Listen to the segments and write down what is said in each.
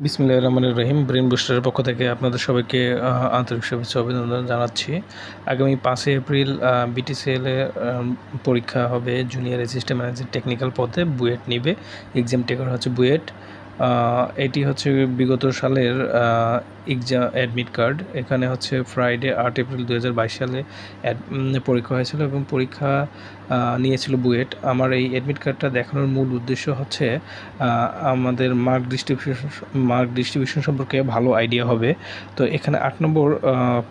বিসমিল্লাহির রহমানির রহিম। ব্রেন বুস্টারের পক্ষ থেকে আপনাদের সবাইকে আন্তরিক শুভেচ্ছা অভিনন্দন জানাচ্ছি। আগামী 5 এপ্রিল বিটিসিএল এ পরীক্ষা হবে জুনিয়র অ্যাসিস্ট্যান্ট ম্যানেজার টেকনিক্যাল পদে। বুয়েট নিবে, এক্সাম টেকার হচ্ছে বুয়েট। এটি হচ্ছে বিগত সালের এক্সাম অ্যাডমিট কার্ড। এখানে হচ্ছে ফ্রাইডে 8 এপ্রিল 2022 সালে পরীক্ষা হয়েছিল এবং পরীক্ষা নিয়েছিল বুয়েট। আমার এই অ্যাডমিট কার্ডটা দেখানোর মূল উদ্দেশ্য হচ্ছে আমাদের মার্ক ডিস্ট্রিবিউশন সম্পর্কে ভালো আইডিয়া হবে। তো এখানে 8 নম্বর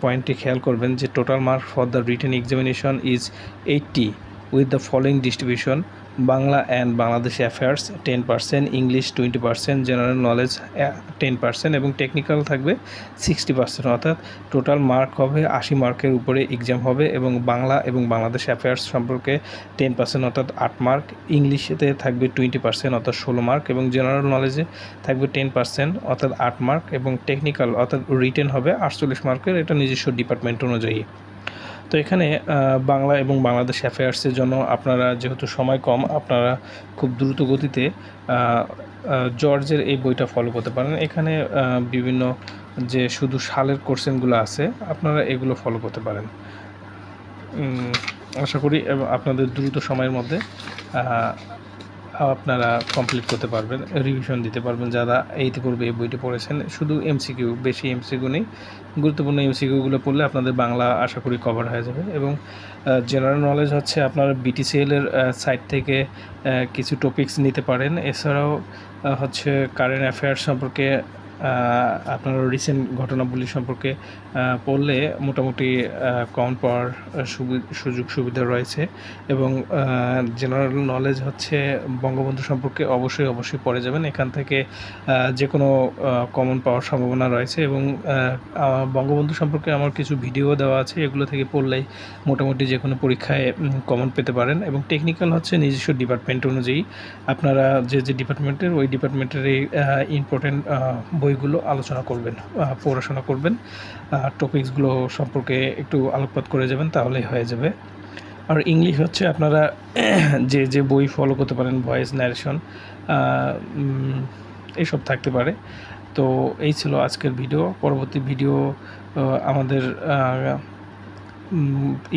পয়েন্টটি খেয়াল করবেন যে total mark for the written examination is 80 with the following distribution: Bangla and Bangladesh affairs 10%, English 20%, general knowledge 10% এবং টেকনিক্যাল থাকবে 60%। অর্থাৎ টোটাল মার্ক হবে 80 মার্কের উপরে এক্সাম হবে এবং বাংলা এবং বাংলাদেশ অ্যাফেয়ার্স সম্পর্কে 10% অর্থাৎ 8 মার্ক, ইংলিশেতে থাকবে 20% অর্থাৎ 16 মার্ক এবং জেনারেল নলেজে থাকবে 10% অর্থাৎ 8 মার্ক এবং টেকনিক্যাল অর্থাৎ রিটেন হবে 48 মার্কের, এটা নিজস্ব ডিপার্টমেন্ট অনুযায়ী। তো এখানে বাংলা এবং বাংলাদেশ অ্যাফেয়ার্সের জন্য আপনারা যেহেতু সময় কম, আপনারা খুব দ্রুত গতিতে জর্জের এই বইটা ফলো করতে পারেন। এখানে বিভিন্ন যে শুধু সালের কোশ্চেনগুলো আছে আপনারা এগুলো ফলো করতে পারেন। আশা করি আপনাদের দ্রুত সময়ের মধ্যে আপনারা কমপ্লিট করতে পারবেন, রিভিশন দিতে পারবেন যারা ইতিপূর্বে এই বইটি পড়েছেন। শুধু এমসিকিউ, বেশি এমসিকিউ নেই, গুরুত্বপূর্ণ এমসিকিউগুলো পড়লে আপনাদের বাংলা আশা করি কভার হয়ে যাবে। এবং জেনারেল নলেজ হচ্ছে আপনারা বিটিসিএলের সাইট থেকে কিছু টপিকস নিতে পারেন। এছাড়াও হচ্ছে কারেন্ট অ্যাফেয়ার্স সম্পর্কে আপনার রিসেন্ট ঘটনাবলী সম্পর্কে পড়লে মোটামুটি কম পাওয়ার সুযোগ সুবিধা রয়েছে। এবং জেনারেল নলেজ হচ্ছে বঙ্গবন্ধু সম্পর্কে অবশ্যই পড়ে যাবেন। এখান থেকে যে কোনো কমন পাওয়ার সম্ভাবনা রয়েছে এবং বঙ্গবন্ধু সম্পর্কে আমার কিছু ভিডিও দেওয়া আছে, এগুলো থেকে পড়লেই মোটামুটি যে কোনো পরীক্ষায় কমন পেতে পারেন। এবং টেকনিক্যাল হচ্ছে নিজস্ব ডিপার্টমেন্ট অনুযায়ী আপনারা যে ডিপার্টমেন্টের ওই ডিপার্টমেন্টের এই ইম্পর্টেন্ট বইগুলো আলোচনা করবেন, পড়াশোনা করবেন, টপিকসগুলো সম্পর্কে একটু আলোকপাত করে যাবেন, তাহলেই হয়ে যাবে। আর ইংলিশ হচ্ছে আপনারা যে বই ফলো করতে পারেন, ভয়েস ন্যারেশন এইসব থাকতে পারে। তো এই ছিল আজকের ভিডিও। পরবর্তী ভিডিও আমাদের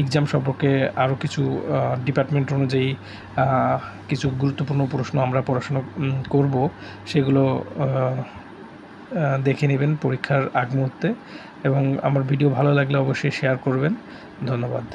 এক্সাম সম্পর্কে আরও কিছু ডিপার্টমেন্ট অনুযায়ী কিছু গুরুত্বপূর্ণ প্রশ্ন আমরা পড়াশোনা করব, সেগুলো দেখে নেবেন পরীক্ষার আগ মুহূর্তে। এবং আমার ভিডিও ভালো লাগলে অবশ্যই শেয়ার করবেন। ধন্যবাদ।